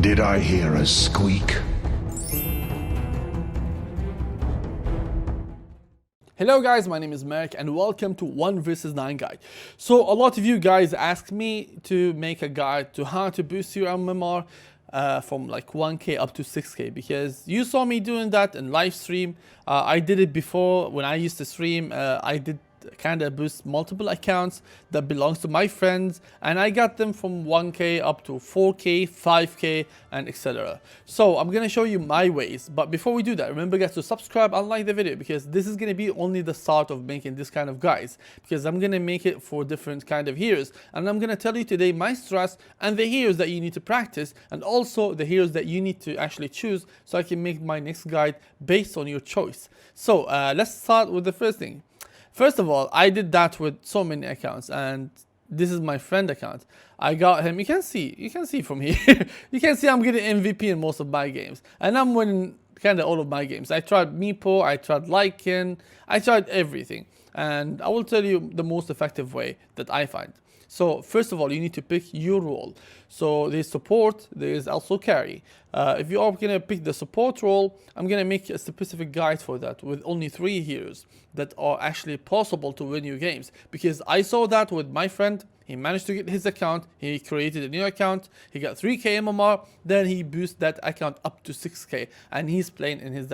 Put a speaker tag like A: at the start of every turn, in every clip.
A: Did I hear a squeak?
B: Hello guys, my name is Meric and welcome to 1 vs 9 guide. So a lot of you guys asked me to make a guide to how to boost your MMR from like 1k up to 6k because you saw me doing that in live stream. I did it before when I used to stream. I did kind of boost multiple accounts that belongs to my friends and I got them from 1k up to 4k, 5k and etc. So I'm gonna show you my ways, but before we do that, remember guys to subscribe and like the video because this is gonna be only the start of making this kind of guides, because I'm gonna make it for different kind of heroes and I'm gonna tell you today my strats and the heroes that you need to practice and also the heroes that you need to actually choose so I can make my next guide based on your choice. So let's start with the first thing. First of all, I did that with so many accounts and this is my friend account. I got him, you can see from here, you can see I'm getting MVP in most of my games and I'm winning kind of all of my games. I tried Meepo, I tried Lycan, I tried everything and I will tell you the most effective way that I find. So first of all, you need to pick your role. So there's support, there's also carry. If you are gonna pick the support role, I'm gonna make a specific guide for that with only 3 heroes that are actually possible to win your games. Because I saw that with my friend, he managed to get his account, he created a new account, he got 3k MMR, then he boosted that account up to 6k, and he's playing in in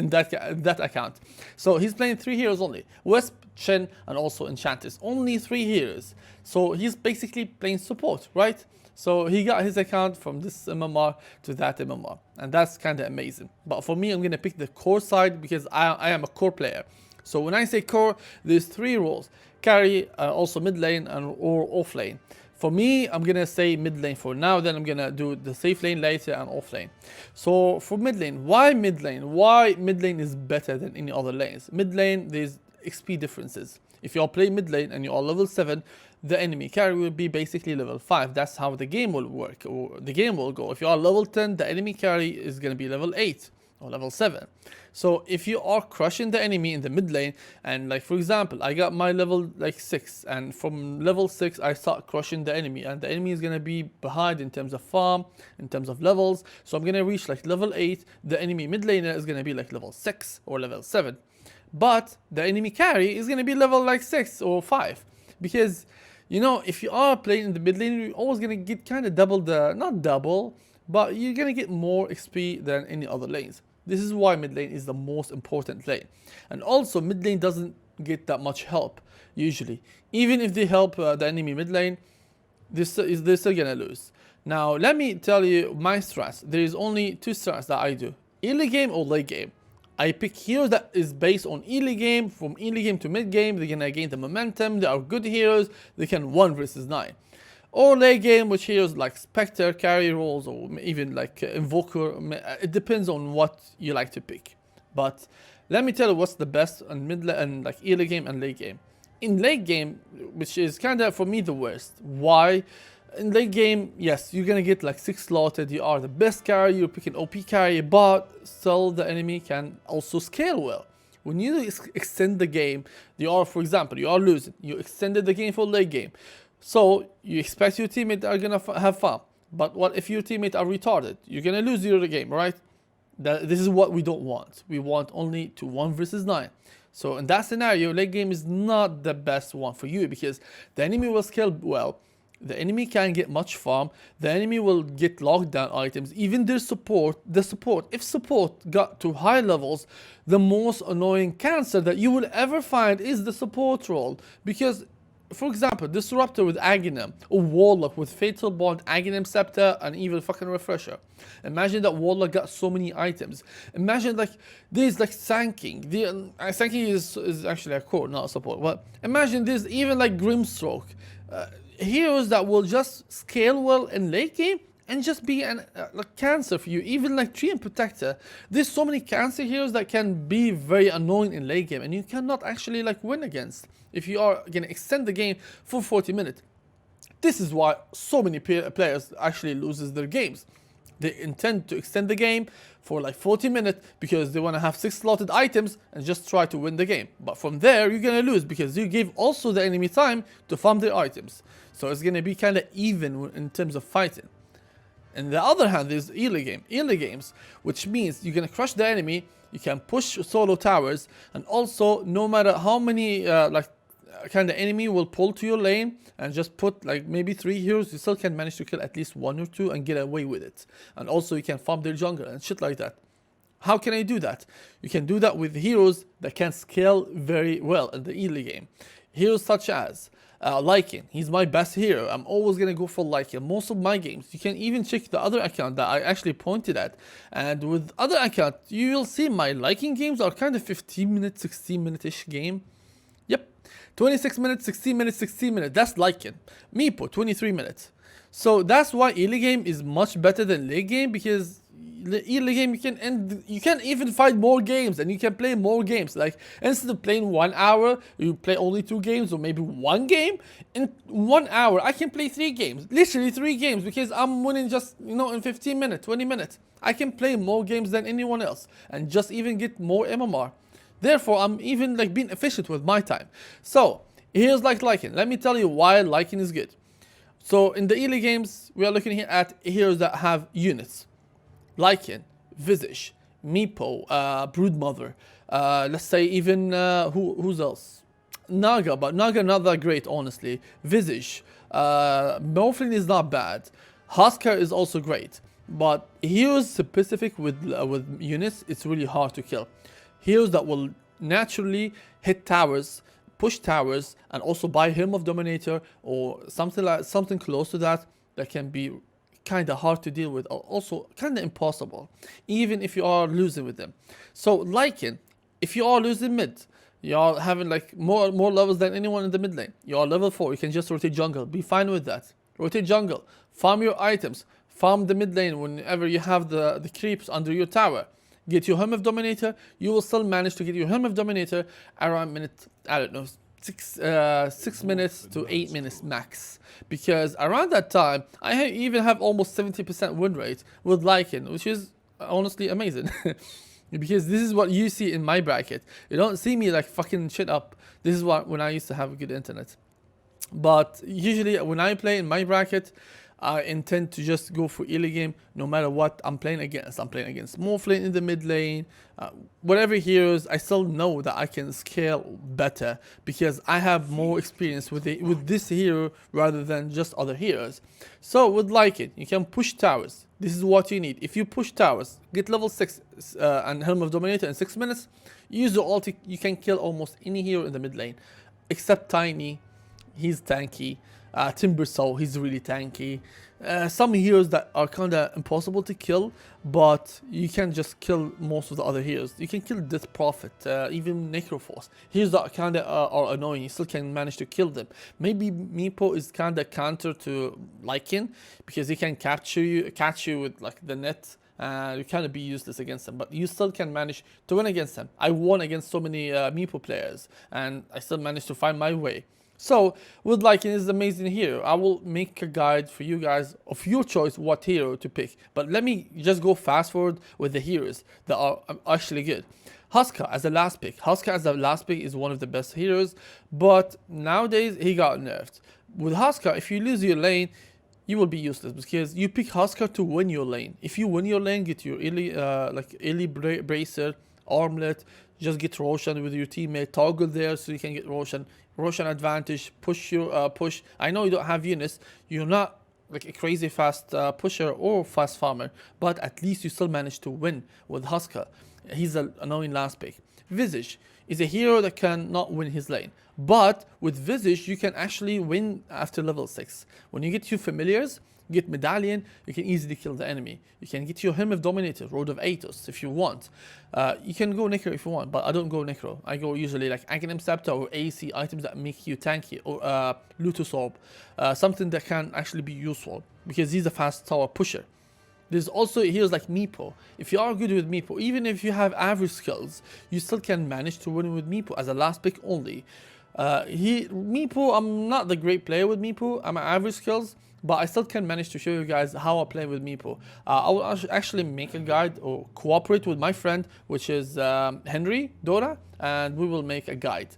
B: that account. So he's playing 3 heroes only: Wisp, Shen, and also Enchantress. Only 3 heroes. So he's basically playing support, right? So he got his account from this MMR to that MMR, and that's kind of amazing. But for me, I'm gonna pick the core side because I am a core player. So when I say core, there's 3 roles: carry, also mid lane, and or off lane. For me, I'm gonna say mid lane for now, then I'm gonna do the safe lane later and off lane. So for mid lane, why mid lane? Why mid lane is better than any other lanes? Mid lane, there's XP differences. If you are playing mid lane and you are level 7, the enemy carry will be basically level 5. That's how the game will work, or the game will go. If you are level 10, the enemy carry is gonna be level 8 or level 7. So if you are crushing the enemy in the mid lane, and like for example, I got my level like 6, and from level 6 I start crushing the enemy, and the enemy is gonna be behind in terms of farm, in terms of levels. So I'm gonna reach like level 8, the enemy mid laner is gonna be like level 6 or level 7. But the enemy carry is gonna be level like 6 or 5. Because, you know, if you are playing in the mid lane, you're always gonna get kind of double the, not double, but you're gonna get more XP than any other lanes. This is why mid lane is the most important lane. And also mid lane doesn't get that much help usually. Even if they help the enemy mid lane, they're still gonna lose. Now let me tell you my strats. There is only 2 strats that I do: early game or late game. I pick heroes that is based on early game. From early game to mid game, they're gonna gain the momentum. They are good heroes. They can 1 vs 9. Or late game, which heroes like Spectre, carry roles, or even like Invoker. It depends on what you like to pick. But let me tell you what's the best in mid and like early game and late game. In late game, which is kind of for me the worst. Why? In late game, yes, you're gonna get like 6 slotted. You are the best carry. You're picking OP carry, but still the enemy can also scale well. When you extend the game, you are, for example, you are losing. You extended the game for late game. So you expect your teammate are gonna have fun, but what if your teammate are retarded? You're gonna lose your game, right? This is what we don't want. We want only to 1 vs 9. So in that scenario, late game is not the best one for you because the enemy will scale well. The enemy can get much farm. The enemy will get lockdown items. Even their support, if support got to high levels, the most annoying cancer that you will ever find is the support role. Because, for example, Disruptor with Aghanim, or Warlock with Fatal Bond, Aghanim Scepter, and even fucking Refresher. Imagine that Warlock got so many items. Imagine like there's like Sanking. Sanking is actually a core, not a support. But imagine there's even like Grimstroke. Heroes that will just scale well in late game and just be like cancer for you. Even like Treant Protector, there's so many cancer heroes that can be very annoying in late game and you cannot actually like win against if you are gonna extend the game for 40 minutes. This is why so many players actually loses their games. They intend to extend the game for like 40 minutes because they want to have 6 slotted items and just try to win the game. But from there, you're going to lose because you give also the enemy time to farm their items. So it's going to be kind of even in terms of fighting. On the other hand, there's early games, which means you're gonna crush the enemy, you can push solo towers, and also no matter how many kind of enemy will pull to your lane and just put like maybe 3 heroes, you still can manage to kill at least 1 or 2 and get away with it. And also you can farm their jungle and shit like that. How can I do that? You can do that with heroes that can scale very well in the early game. Heroes such as Lycan. He's my best hero. I'm always gonna go for Lycan. Most of my games. You can even check the other account that I actually pointed at. And with other account, you will see my Lycan games are kind of 15 minutes, 16 minute-ish game. Yep. 26 minutes, 16 minutes, 16 minutes. That's Lycan. Meepo, 23 minutes. So that's why early game is much better than late game, because the early game you can even fight more games and you can play more games. Like instead of playing 1 hour, you play only 2 games or maybe 1 game. In 1 hour, I can play 3 games, literally 3 games, because I'm winning just in 15 minutes, 20 minutes. I can play more games than anyone else and just even get more MMR. Therefore, I'm even like being efficient with my time. So here's like Lycan. Let me tell you why Lycan is good. So in the early games, we are looking here at heroes that have units. Lycan, Visage, Meepo, Broodmother, let's say even, who's else? Naga, but Naga not that great, honestly. Visage, Morphling is not bad. Husker is also great. But heroes specific with units, it's really hard to kill. Heroes that will naturally hit towers, push towers, and also buy Helm of Dominator or something close to that can be kind of hard to deal with, or also kind of impossible, even if you are losing with them. So Lycan, if you are losing mid, you are having like more levels than anyone in the mid lane, you are level 4, you can just rotate jungle, be fine with that. Rotate jungle, farm your items, farm the mid lane whenever you have the creeps under your tower. Get your Helm of Dominator, you will still manage to get your Helm of Dominator around minute, I don't know, 6 minutes to 8 minutes max, because around that time I even have almost 70% win rate with Lycan, which is honestly amazing. Because this is what you see in my bracket. You don't see me like fucking shit up. This is what when I used to have good internet. But usually when I play in my bracket, I intend to just go for early game no matter what I'm playing against. I'm playing against Morphling in the mid lane, whatever heroes, I still know that I can scale better because I have more experience with this hero rather than just other heroes. So with Lycan, you can push towers. This is what you need. If you push towers, get level 6 and Helm of Dominator in 6 minutes, use your ulti, you can kill almost any hero in the mid lane, except Tiny. He's tanky. Timbersaw, he's really tanky. Some heroes that are kind of impossible to kill, but you can just kill most of the other heroes. You can kill Death Prophet, even Necroforce. Heroes that kind of are annoying, you still can manage to kill them. Maybe Meepo is kind of counter to Lycan, because he can catch you with like the net. You kind of be useless against him, but you still can manage to win against him. I won against so many Meepo players, and I still managed to find my way. So with Lycan is amazing hero. I will make a guide for you guys of your choice what hero to pick. But let me just go fast forward with the heroes that are actually good. Husker as a last pick. Husker as a last pick is one of the best heroes, but nowadays he got nerfed. With Husker, if you lose your lane, you will be useless because you pick Husker to win your lane. If you win your lane, get your early bracer, armlet, just get Roshan with your teammate, toggle there so you can get Roshan advantage, push your push. I know you don't have units, you're not like a crazy fast pusher or fast farmer, but at least you still manage to win with Husker. He's an annoying last pick. Visage is a hero that cannot win his lane, but with Visage you can actually win after level 6. When you get your familiars, get Medallion, you can easily kill the enemy. You can get your Helm of Dominator, Road of Athos if you want. You can go Necro if you want, but I don't go Necro. I go usually like Aghanim Scepter or AC items that make you tanky, or Lutus Orb, something that can actually be useful because he's a fast tower pusher. There's also heroes like Meepo. If you are good with Meepo, even if you have average skills, you still can manage to win with Meepo as a last pick only. Meepo, I'm not the great player with Meepo. I'm at average skills, but I still can manage to show you guys how I play with Meepo. I will actually make a guide or cooperate with my friend, which is Henry Dota, and we will make a guide.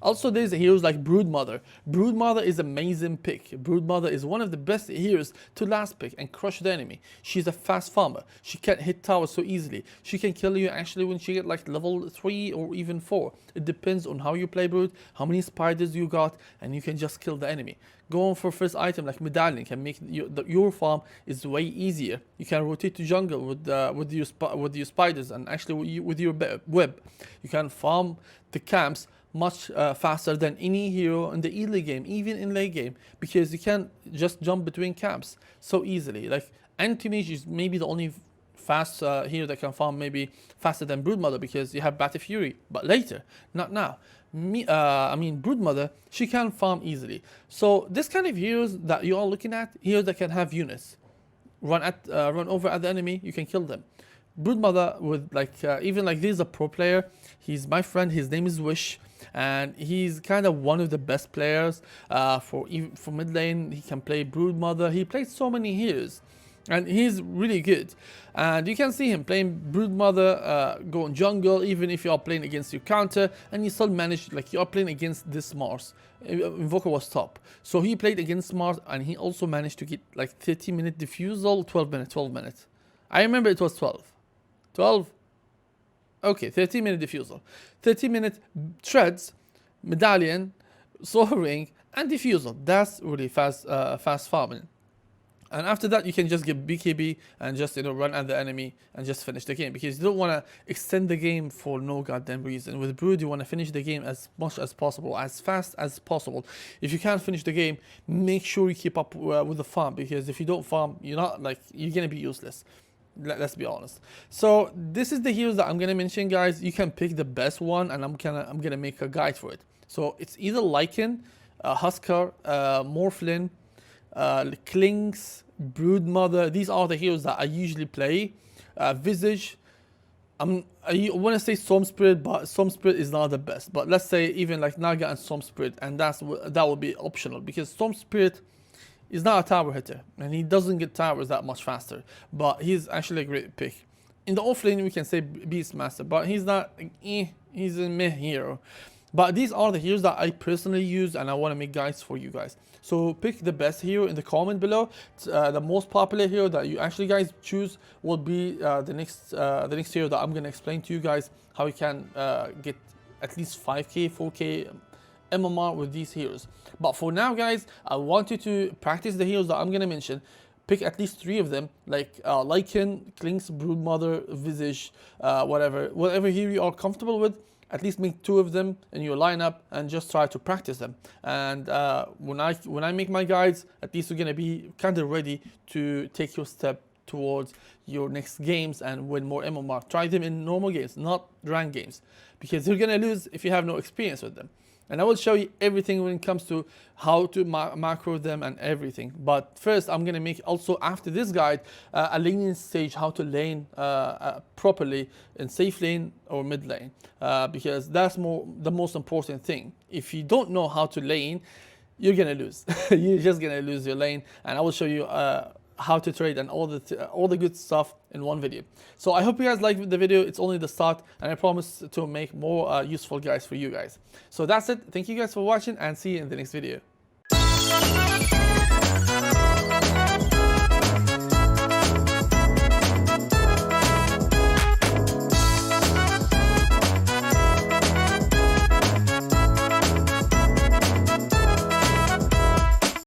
B: Also, there's heroes like Broodmother. Broodmother is amazing pick. Broodmother is one of the best heroes to last pick and crush the enemy. She's a fast farmer. She can't hit towers so easily. She can kill you actually when she get like level 3 or even 4. It depends on how you play Brood, how many spiders you got, and you can just kill the enemy. Going for first item like Medallion can make your farm is way easier. You can rotate to jungle with your spiders and actually with your web. You can farm the camps much faster than any hero in the early game, even in late game, because you can just jump between camps so easily. Like Anti-Mage is maybe the only fast hero that can farm maybe faster than Broodmother because you have Battle Fury, but later, not now. I mean Broodmother, she can farm easily. So this kind of heroes that you are looking at, heroes that can have units, run over at the enemy, you can kill them. Broodmother with like even like this is a pro player. He's my friend. His name is Wish, and he's kind of one of the best players for mid lane. He can play Broodmother. He plays so many heroes, and he's really good. And you can see him playing Broodmother, going jungle. Even if you are playing against your counter, and you still manage like you are playing against this Mars. Invoker was top, so he played against Mars, and he also managed to get like 30-minute defusal, 12 minutes. I remember it was 12. 12? Okay, 30-minute defusal. 30-minute treads, medallion, soul ring, and defusal. That's really fast farming. And after that, you can just get BKB and just run at the enemy and just finish the game, because you don't want to extend the game for no goddamn reason. With Brood, you want to finish the game as much as possible, as fast as possible. If you can't finish the game, make sure you keep up with the farm, because if you don't farm, you're gonna be useless. Let's be honest. So this is the heroes that I'm gonna mention, guys. You can pick the best one, and I'm gonna make a guide for it. So it's either Lycan, Husker, Morphlin, Klings, Broodmother. These are the heroes that I usually play. Visage. I want to say Storm Spirit, but Storm Spirit is not the best. But let's say even like Naga and Storm Spirit, and that will be optional, because Storm Spirit is not a tower hitter, and he doesn't get towers that much faster, but he's actually a great pick. In the offlane, we can say Beastmaster, but he's not, he's a meh hero. But these are the heroes that I personally use, and I want to make guides for you guys. So pick the best hero in the comment below. The most popular hero that you actually guys choose will be the next hero that I'm going to explain to you guys how you can get at least 5k, 4k MMR with these heroes. But for now, guys, I want you to practice the heroes that I'm gonna mention. Pick at least 3 of them, like Lycan, Klings, Broodmother, Visage, whatever hero you are comfortable with. At least make 2 of them in your lineup and just try to practice them. And when I make my guides, at least you're gonna be kind of ready to take your step towards your next games and win more MMR. Try them in normal games, not ranked games, because you're gonna lose if you have no experience with them. And I will show you everything when it comes to how to macro them and everything. But first, I'm going to make also after this guide a laning stage, how to lane properly in safe lane or mid lane. Because that's the most important thing. If you don't know how to lane, you're going to lose. You're just going to lose your lane. And I will show you how to trade and all the good stuff in one video. So I hope you guys liked the video. It's only the start, and I promise to make more useful guides for you guys. So that's it. Thank you guys for watching, and see you in the next video.